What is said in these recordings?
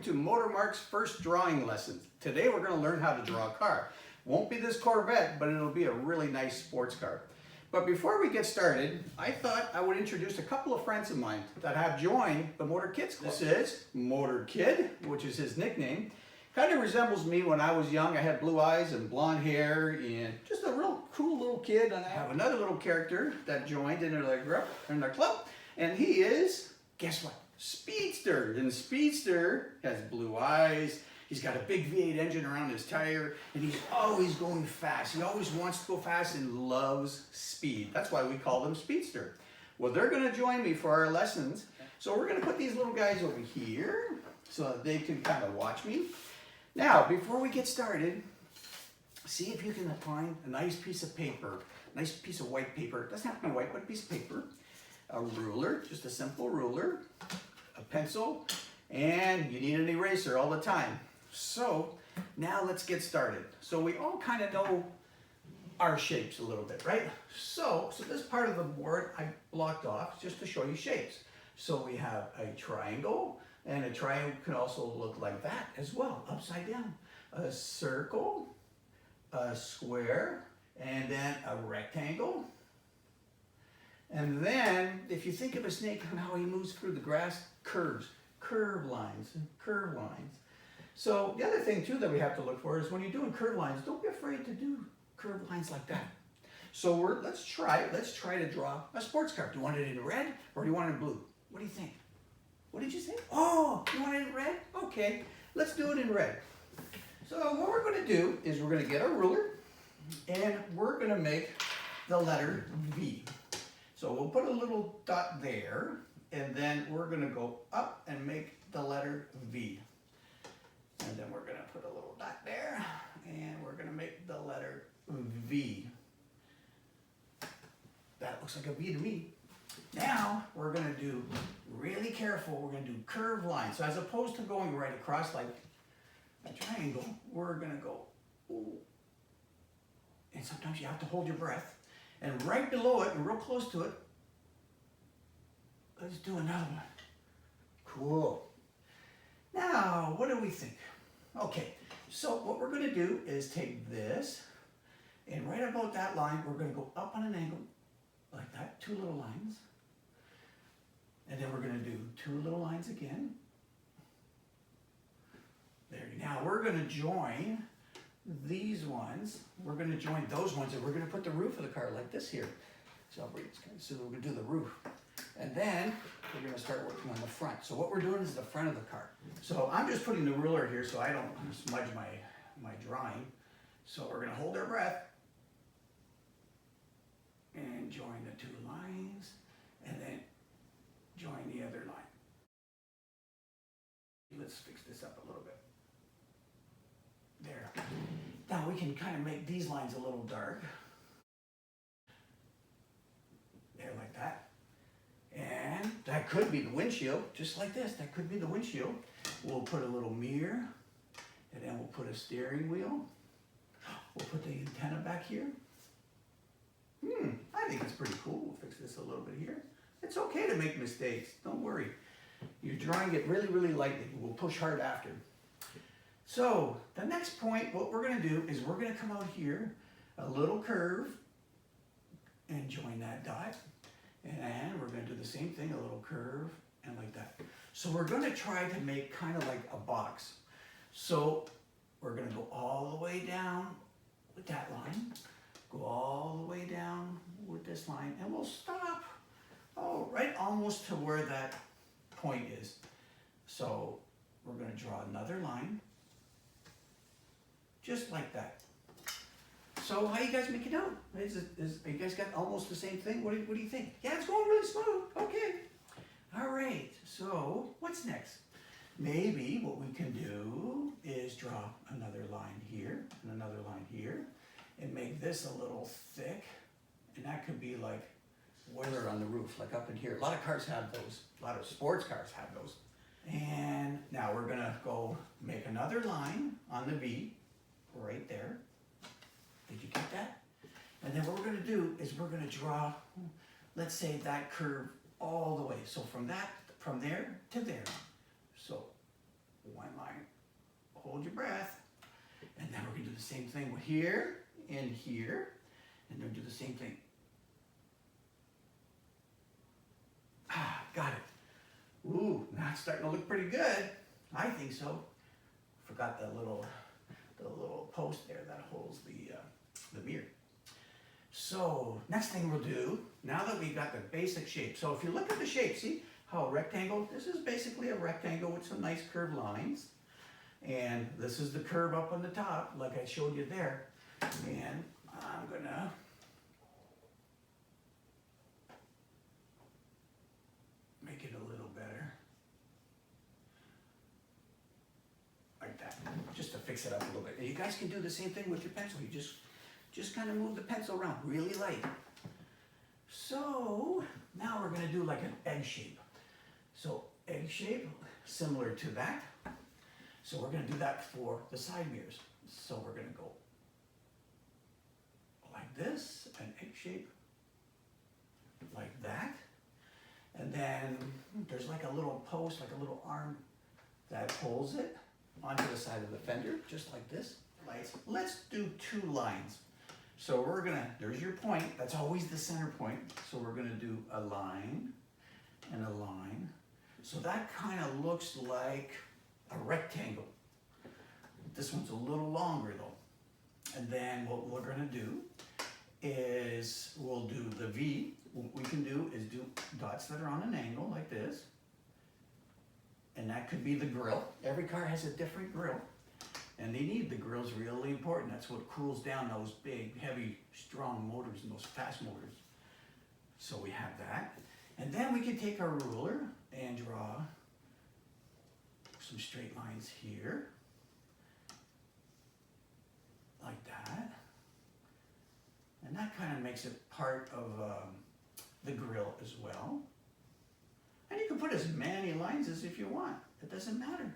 to Motor Marc's first drawing lesson. Today we're going to learn how to draw a car. Won't be this Corvette, but it'll be a really nice sports car. But before we get started, I thought I would introduce a couple of friends of mine that have joined the Motor Kids Club. This is Motor Kid, which is his nickname. Kind of resembles me when I was young. I had blue eyes and blonde hair and just a real cool little kid. And I have another little character that joined in their club, and he is, guess what? Speedster. And Speedster has blue eyes. He's got a big V8 engine around his tire, and he's always going fast. He always wants to go fast and loves speed. That's why we call him Speedster. Well, they're going to join me for our lessons. So we're going to put these little guys over here so that they can kind of watch me. Now, before we get started, see if you can find a nice piece of paper, nice piece of white paper. It doesn't have to be white, but a piece of paper. A ruler, just a simple ruler, a pencil, and you need an eraser all the time. So now let's get started. So we all kind of know our shapes a little bit, right? So this part of the board I blocked off just to show you shapes. So we have a triangle, and a triangle can also look like that as well, upside down. A circle, a square, and then a rectangle. And then, if you think of a snake and how he moves through the grass, curves, curved lines, and curved lines. So the other thing too that we have to look for is when you're doing curved lines, don't be afraid to do curved lines like that. So let's try to draw a sports car. Do you want it in red or do you want it in blue? What do you think? What did you say? Oh, you want it in red? Okay, let's do it in red. So what we're going to do is we're going to get our ruler and we're going to make the letter V. So we'll put a little dot there, and then we're going to go up and make the letter V. And then we're going to put a little dot there, and we're going to make the letter V. That looks like a V to me. Now we're going to do, really careful, we're going to do curved lines. So as opposed to going right across like a triangle, we're going to go, ooh. And sometimes you have to hold your breath. And right below it, and real close to it, let's do another one. Cool. Now, what do we think? Okay, so what we're going to do is take this, and right about that line, we're going to go up on an angle, like that, two little lines. And then we're going to do two little lines again. There. Now, we're going to join these ones, we're going to join those ones, and we're going to put the roof of the car like this here. So we're going to do the roof. And then we're going to start working on the front. So what we're doing is the front of the car. So I'm just putting the ruler here so I don't smudge my drawing. So we're going to hold our breath and join the two lines, and then join the other line. Let's fix this up a little bit. There. Now we can kind of make these lines a little dark. There, like that. And that could be the windshield, just like this. That could be the windshield. We'll put a little mirror, and then we'll put a steering wheel. We'll put the antenna back here. I think it's pretty cool. We'll fix this a little bit here. It's okay to make mistakes. Don't worry. You're drawing it really, really lightly. We'll push hard after. So the next point, what we're going to do is we're going to come out here, a little curve, and join that dot. And we're going to do the same thing, a little curve, and like that. So we're going to try to make kind of like a box. So we're going to go all the way down with that line, go all the way down with this line, and we'll stop, right almost to where that point is. So we're going to draw another line. Just like that. So how you guys make it out? You guys got almost the same thing? What do you think? Yeah, it's going really smooth. Okay. All right. So what's next? Maybe what we can do is draw another line here and another line here and make this a little thick. And that could be like boiler on the roof, like up in here. A lot of cars have those. A lot of sports cars have those. And now we're going to go make another line on the V. Right there. Did you get that? And then what we're going to do is we're going to draw, let's say that curve all the way. So from there to there. So one line. Hold your breath. And then we're gonna do the same thing here and here. And then do the same thing. Ah, got it. Ooh, now it's starting to look pretty good. I think so. Forgot the little post there that holds the mirror. So next thing we'll do, now that we've got the basic shape. So if you look at the shape, see how a rectangle, this is basically a rectangle with some nice curved lines. And this is the curve up on the top, like I showed you there. And I'm gonna make it a little better. Like that, just to fix it up a little bit. And you guys can do the same thing with your pencil. You just kind of move the pencil around really light. So now we're gonna do like an egg shape. So egg shape, similar to that. So we're gonna do that for the side mirrors. So we're gonna go like this, an egg shape, like that. And then there's like a little post, like a little arm that holds it onto the side of the fender, just like this. Let's do 2 lines. So we're gonna, there's your point, that's always the center point. So we're gonna do a line and a line. So that kind of looks like a rectangle. This one's a little longer though. And then what we're gonna do is we'll do the V. What we can do is do dots that are on an angle like this. And that could be the grill. Every car has a different grill. And they need the grills really important. That's what cools down those big, heavy, strong motors and those fast motors. So we have that. And then we can take our ruler and draw some straight lines here. Like that. And that kind of makes it part of the grill as well. And you can put as many lines as if you want. It doesn't matter.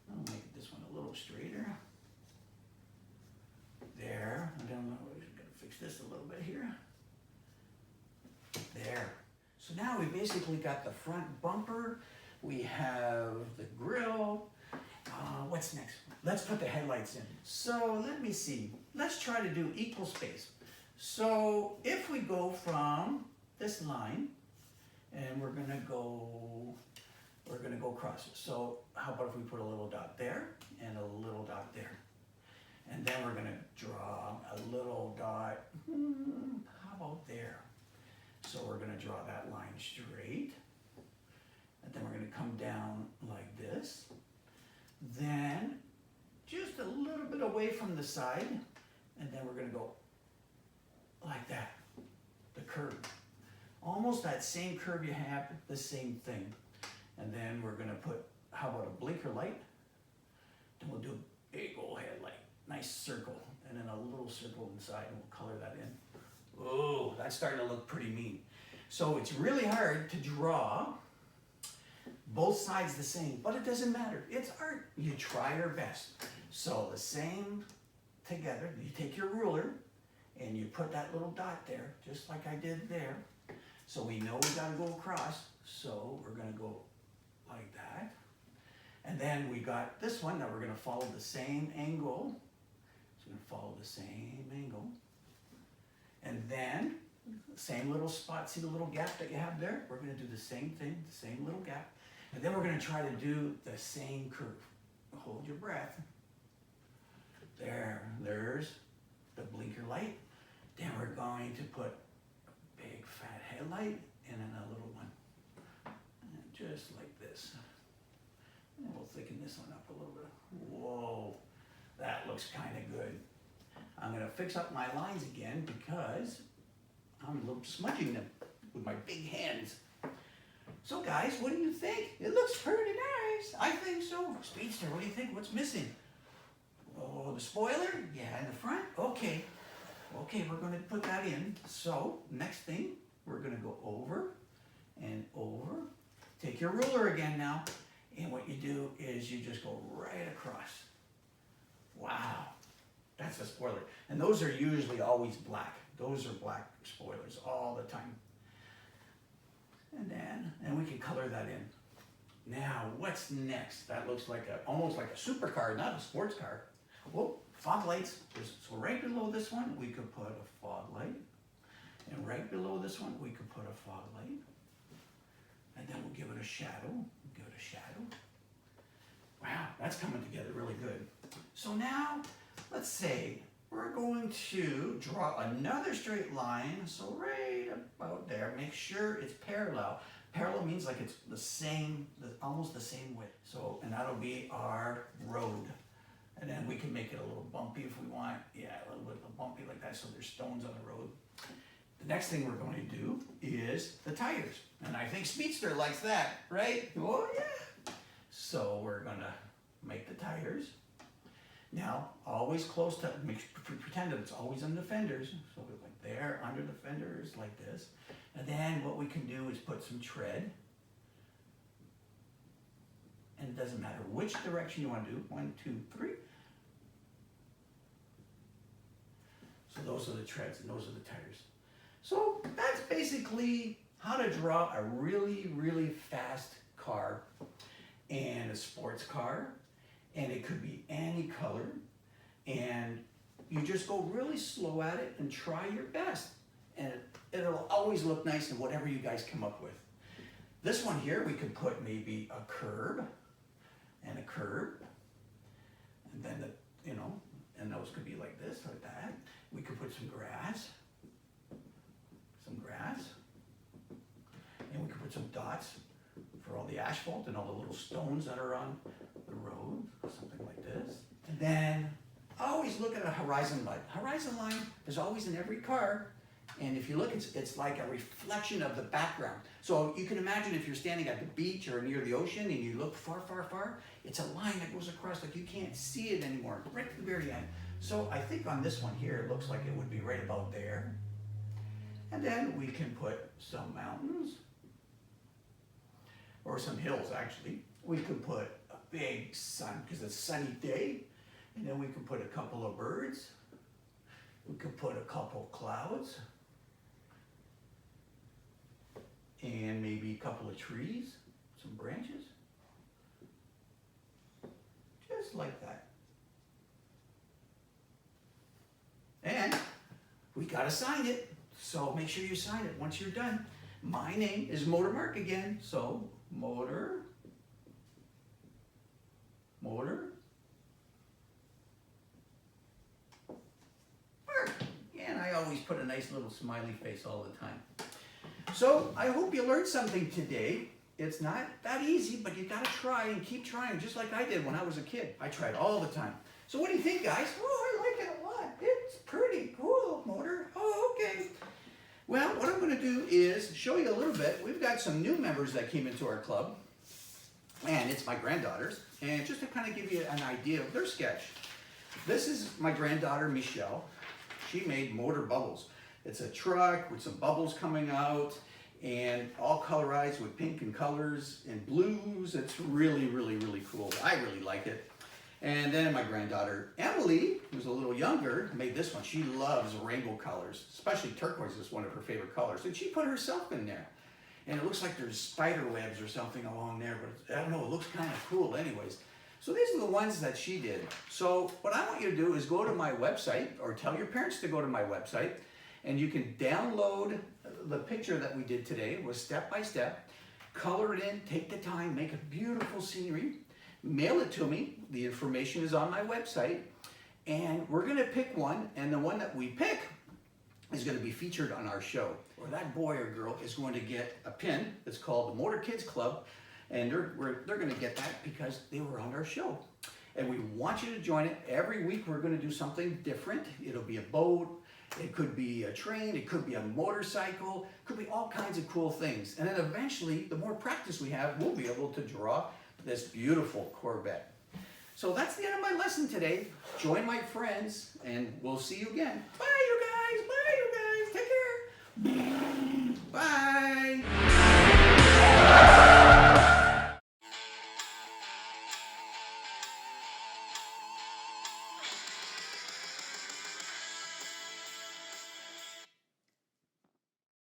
I'll make this one a little straighter. There. I don't know. We're gonna fix this a little bit here. There. So now we basically got the front bumper. We have the grill. What's next? Let's put the headlights in. So let me see. Let's try to do equal space. So if we go from this line, and we're gonna go across it. So how about if we put a little dot there and a little dot there? And then we're gonna draw a little dot, how about there? So we're gonna draw that line straight. And then we're gonna come down like this. Then just a little bit away from the side. And then we're gonna go like that, the curve. Almost that same curve you have, the same thing. And then we're gonna put, how about a blinker light? Then we'll do a big old headlight, nice circle, and then a little circle inside, and we'll color that in. Oh, that's starting to look pretty mean. So it's really hard to draw both sides the same, but it doesn't matter. It's art. You try your best. So the same together, you take your ruler, and you put that little dot there, just like I did there. So we know we gotta go across, so we're gonna go like that. And then we got this one that we're gonna follow the same angle. It's gonna follow the same angle. And then, same little spot, see the little gap that you have there? We're gonna do the same thing, the same little gap. And then we're gonna try to do the same curve. Hold your breath. There's the blinker light. Then we're going to put a big fat headlight and then a little one. And just like this. And we'll thicken this one up a little bit. Whoa, that looks kind of good. I'm gonna fix up my lines again because I'm a little smudging them with my big hands. So guys, what do you think? It looks pretty nice. I think so. Speedster, what do you think? What's missing? Oh, the spoiler? Yeah, in the front? Okay. Okay, we're gonna put that in. So, next thing, we're gonna go over and over. Take your ruler again now. And what you do is you just go right across. Wow, that's a spoiler. And those are usually always black. Those are black spoilers all the time. And we can color that in. Now, what's next? That looks like almost like a supercar, not a sports car. Well, fog lights. So right below this one, we could put a fog light. And right below this one, we could put a fog light. And then we'll give it a shadow. Give it a shadow. Wow, that's coming together really good. So now, let's say we're going to draw another straight line. So right about there, make sure it's parallel. Parallel means like it's the same, almost the same width. So, and that'll be our road. And then we can make it a little bumpy if we want. Yeah, a little bit bumpy like that so there's stones on the road. The next thing we're going to do is the tires. And I think Speedster likes that, right? Oh yeah. So we're gonna make the tires. Now, always close to, pretend that it's always on the fenders. So we're like there, under the fenders, like this. And then what we can do is put some tread. And it doesn't matter which direction you want to do. 1, 2, 3. So those are the treads and those are the tires. So that's basically how to draw a really, really fast car and a sports car. And it could be any color. And you just go really slow at it and try your best. And it'll always look nice in whatever you guys come up with. This one here, we could put maybe a curb and a curb. And then, and those could be like this, like that. We could put some grass. And we could put some dots for all the asphalt and all the little stones that are on the road, something like this. And then always look at a horizon line. Horizon line is always in every car. And if you look, it's like a reflection of the background. So you can imagine if you're standing at the beach or near the ocean and you look far, far, far, it's a line that goes across like you can't see it anymore, right to the very end. So I think on this one here, it looks like it would be right about there. And then we can put some mountains, or some hills actually. We could put a big sun, because it's a sunny day. And then we could put a couple of birds. We could put a couple clouds. And maybe a couple of trees, some branches. Just like that. And we gotta sign it. So make sure you sign it once you're done. My name is Motor Marc again. So Motor Marc. And I always put a nice little smiley face all the time. So I hope you learned something today. It's not that easy, but you gotta try and keep trying, just like I did when I was a kid. I tried all the time. So what do you think, guys? Oh, I like it a lot. It's pretty cool, Motor. Oh, okay. Well, what I'm gonna do is show you a little bit. We've got some new members that came into our club, and it's my granddaughters. And just to kind of give you an idea of their sketch, this is my granddaughter, Michelle. She made Motor Bubbles. It's a truck with some bubbles coming out and all colorized with pink and colors and blues. It's really, really, really cool. I really like it. And then my granddaughter, Emily, who's a little younger, made this one. She loves rainbow colors, especially turquoise is one of her favorite colors. And she put herself in there. And it looks like there's spider webs or something along there, but I don't know, it looks kind of cool anyways. So these are the ones that she did. So what I want you to do is go to my website, or tell your parents to go to my website, and you can download the picture that we did today. It was step by step. Color it in, take the time, make a beautiful scenery, mail it to me. The information is on my website, and we're gonna pick one, and the one that we pick is gonna be featured on our show. Or that boy or girl is going to get a pin. It's called the Motor Kids Club. And they're going to get that because they were on our show. And we want you to join it. Every week we're going to do something different. It'll be a boat, it could be a train, it could be a motorcycle, it could be all kinds of cool things. And then eventually, the more practice we have, we'll be able to draw this beautiful Corvette. So that's the end of my lesson today. Join my friends, and we'll see you again. Bye!